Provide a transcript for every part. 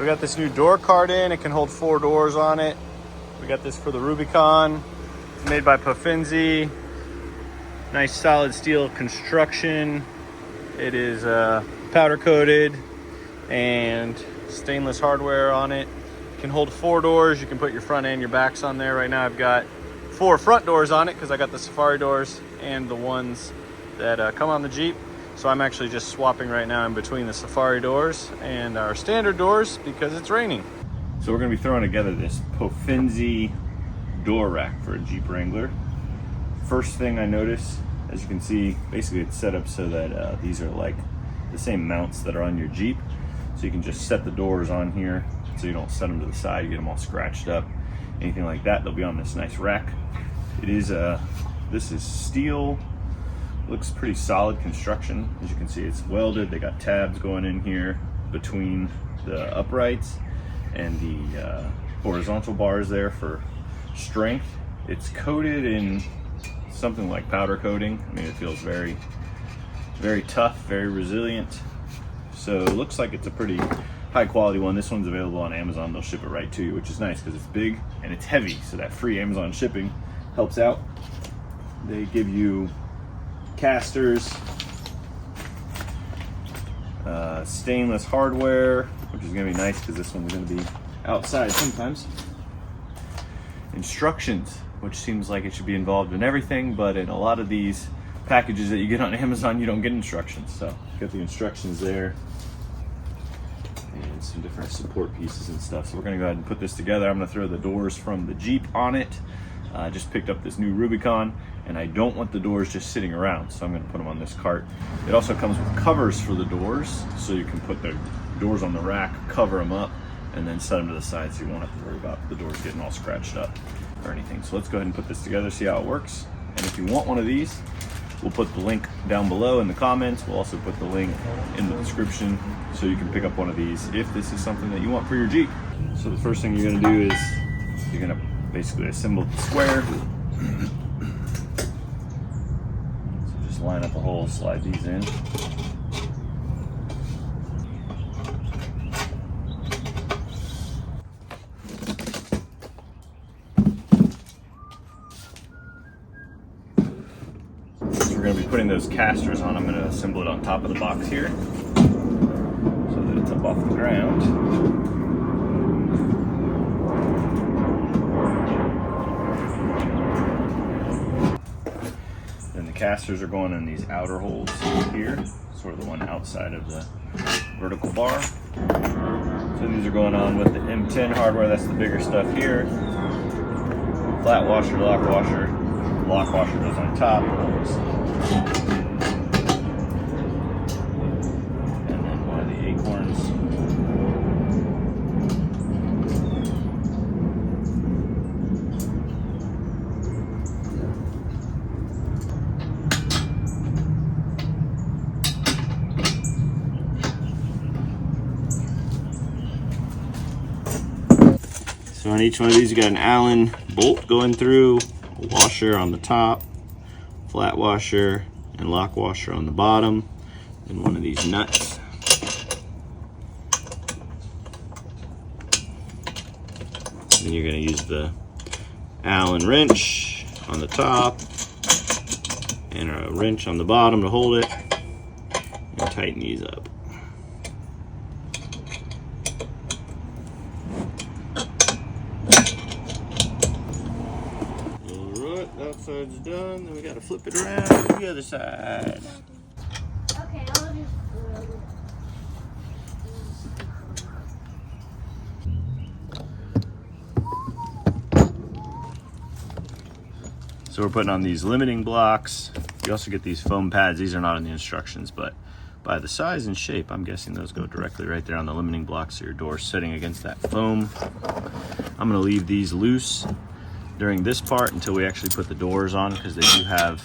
We got this new door card in. It can hold 4 doors on it. We got this for the Rubicon. It's made by POFENZE. Nice solid steel construction. It is powder coated and stainless hardware on it. It can hold 4 doors. You can put your front and your backs on there. Right now I've got 4 front doors on it because I got the Safari doors and the ones that come on the Jeep. So I'm actually just swapping right now in between the Safari doors and our standard doors because it's raining. So we're gonna be throwing together this POFENZE door rack for a Jeep Wrangler. First thing I notice, as you can see, basically it's set up so that these are like the same mounts that are on your Jeep. So you can just set the doors on here so you don't set them to the side, you get them all scratched up, anything like that. They'll be on this nice rack. It is, this is steel. Looks pretty solid construction. As you can see, it's welded. They got tabs going in here between the uprights and the horizontal bars there for strength. It's coated in something like powder coating. I mean, it feels very, very tough, very resilient. So it looks like it's a pretty high quality one. This one's available on Amazon. They'll ship it right to you, which is nice because it's big and it's heavy. So that free Amazon shipping helps out. They give you casters, stainless hardware, which is going to be nice because this one's going to be outside sometimes. Instructions, which seems like it should be involved in everything, but in a lot of these packages that you get on Amazon, you don't get instructions. So got the instructions there and some different support pieces and stuff. So we're going to go ahead and put this together. I'm going to throw the doors from the Jeep on it. I just picked up this new Rubicon and I don't want the doors just sitting around, so I'm going to put them on this cart. It also comes with covers for the doors, so you can put the doors on the rack, cover them up, and then set them to the side so you won't have to worry about the doors getting all scratched up or anything. So let's go ahead and put this together, see how it works. And if you want one of these, we'll put the link down below in the comments. We'll also put the link in the description so you can pick up one of these if this is something that you want for your Jeep. So the first thing you're going to do is you're going to basically assemble the square. So just line up a hole, slide these in. So we're going to be putting those casters on. I'm going to assemble it on top of the box here so that it's up off the ground. Casters are going in these outer holes here, sort of the one outside of the vertical bar. So these are going on with the M10 hardware, that's the bigger stuff here. Flat washer, lock washer goes on top. And then one of the acorns. So on each one of these, you got an Allen bolt going through, a washer on the top, flat washer and lock washer on the bottom, and one of these nuts. And then you're going to use the Allen wrench on the top and a wrench on the bottom to hold it and tighten these up. That side's done, then we gotta flip it around to the other side. Okay, I'll just So we're putting on these limiting blocks. You also get these foam pads. These are not in the instructions, but by the size and shape, I'm guessing those go directly right there on the limiting block, so your door's sitting against that foam. I'm gonna leave these loose during this part until we actually put the doors on, because they do have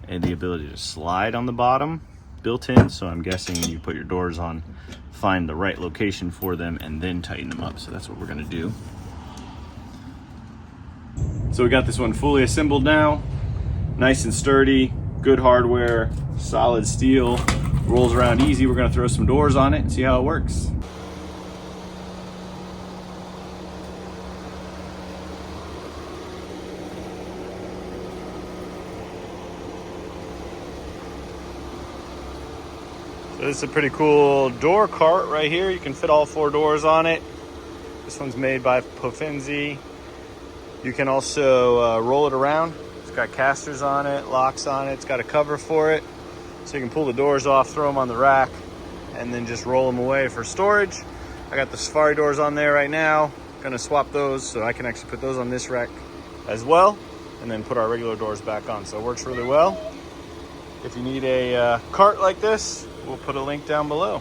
the ability to slide on the bottom built in. So I'm guessing when you put your doors on, find the right location for them and then tighten them up. So that's what we're gonna do. So we got this one fully assembled now, nice and sturdy, good hardware, solid steel, rolls around easy. We're gonna throw some doors on it and see how it works. So this is a pretty cool door cart right here. You can fit all 4 doors on it. This one's made by POFENZE. You can also roll it around. It's got casters on it, locks on it. It's got a cover for it. So you can pull the doors off, throw them on the rack, and then just roll them away for storage. I got the Safari doors on there right now. Gonna swap those so I can actually put those on this rack as well, and then put our regular doors back on. So it works really well. If you need a cart like this, we'll put a link down below.